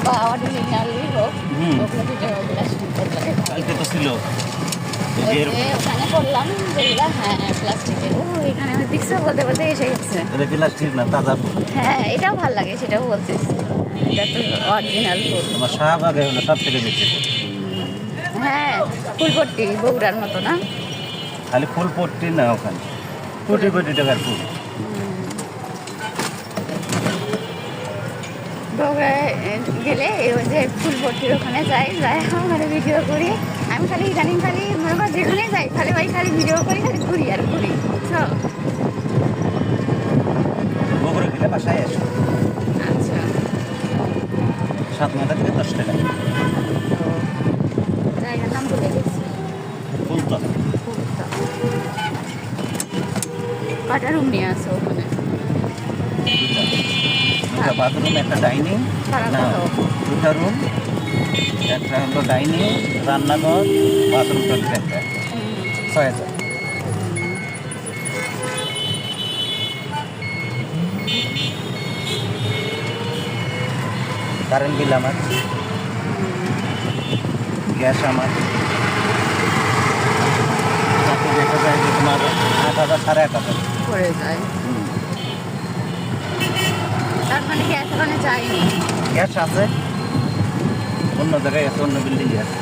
বা অরিজিনালি হোক, ওগুলো দুটো প্লাস্টিক লাগে। কালকে তো ছিল ওখানে করলাম যেগুলো, হ্যাঁ প্লাস্টিকের। ও এখানে আমি দেখছি বলতে বলতে এসে গেছে। এটা প্লাস্টিক না, তাজা ফুল। হ্যাঁ এটাও ভালো লাগে, সেটাও বলতেছি, এটা তো অরিজিনাল ফুল। তোমার শাহবাগে হলো সব থেকে বেশি। হ্যাঁ ফুলপট্টি বগুড়ার মতো না? খালি ফুল পট্টি না, ওখানে কোটি কোটি টাকার ফুল। বগুড়ায় গেলে ওই যে ফুলপট্টির ওখানে যাই, ওখানে ভিডিও করি। আমি খালি ইদানিং খালি মনে কর যেখানে যাই খালি ভিডিও করি, খালি ঘুরি আর ঘুরি, বুঝছো? বগুড়া গেলে বাসায় আসো, আচ্ছা 7 মাথা থেকে 10 টাকা। জায়গার নাম বলে গেছি। ফুলতলা। কটা রুম নিয়ে আসো ওখানে? দুটা বাথরুম, একটা ডাইনিং, না দুটা রুম, একটা হলো ডাইনিং, রান্নাঘর, বাথরুম, টয়লেট একটা, 6,000। কারেন্ট বিল আমার, গ্যাস আমার, তাতে দেখা যায় যে তোমার 8,000 8,500 পড়ে যায়। তার মানে গ্যাস ওখানে যায়নি? গ্যাস আছে, অন্য জায়গায় আছে, অন্য বিল্ডিংয়ে আছে।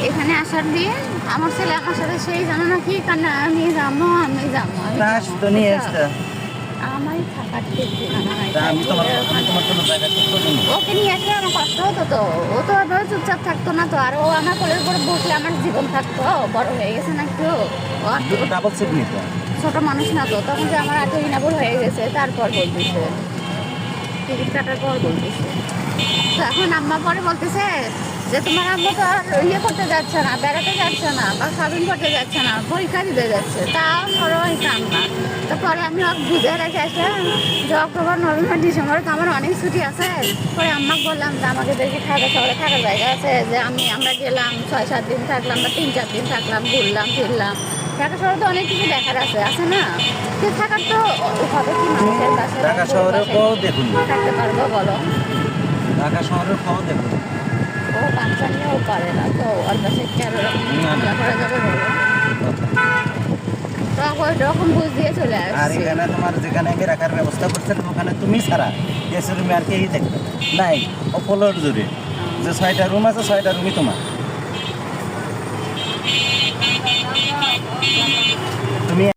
এখানে আসার দিয়ে আমার ছেলে আমার সাথে সেই জানো না কি কান্না, আমি যাবো আমি যাবো। রাস তো নিয়ে আসতে। আমারই থাকার ঠিকানা নাই। তা আমি তোমার কোনো জায়গায় ঠিক করে নিই। ওকে নিয়ে আসলে আমার কষ্ট হতো তো, ও তো এভাবে চুপচাপ থাকতো না তো, আর ও আমার কোলের উপরে বসলে আমার জীবন থাকতো। বড় হয়ে গেছে না একটু, ও আর দুটো ডাবল সিট নিতে। ছোট মানুষ না তো, তখন যে আমার 18 ইনাবল হয়ে গেছে তারপর বলতেছে, টিকিট কাটার পর বলতেছে। তো এখন আম্মা পরে বলতেছে যে তোমার আম্মা তো আর ইয়ে করতে যাচ্ছে না, বেড়াতে যাচ্ছে না বা শপিং করতে যাচ্ছে না, পরীক্ষা দিতে যাচ্ছে, তাও ধরো এই কান্না। তারপরে আমি ওকে বুঝে রেখে আসলাম যে অক্টোবর নভেম্বর ডিসেম্বরে তো আমার অনেক ছুটি আছে। পরে আম্মাকে বললাম যে আমাকে দেখি ঢাকা শহরে থাকার জায়গা আছে, যে আমরা গেলাম 6-7 দিন থাকলাম বা 3-4 দিন থাকলাম, ঘুরলাম ফিরলাম। ঢাকা শহরে তো অনেক কিছু দেখার আছে না? তো থাকার তো হবে কি মানুষের বাসায়? ঢাকা শহরের পাও দেখুন, থাকতে পারবো বলো? ঢাকা শহরের পাও দেখুন। ও বাচ্চা নিয়েও পারে না তো, ওর কাছে কেন হামলা করা যাবে বলো? তখন ওই রকম বুঝ দিয়ে চলে আর আসছে। এখানে তোমার যেখানে আমি রাখার ব্যবস্থা করছিলাম ওখানে তুমি ছাড়া এসি রুমে আর কেই দেখবে নাই, ও ফ্লোর জুড়ে যে 6টা রুম আছে 6টা রুমই তোমার।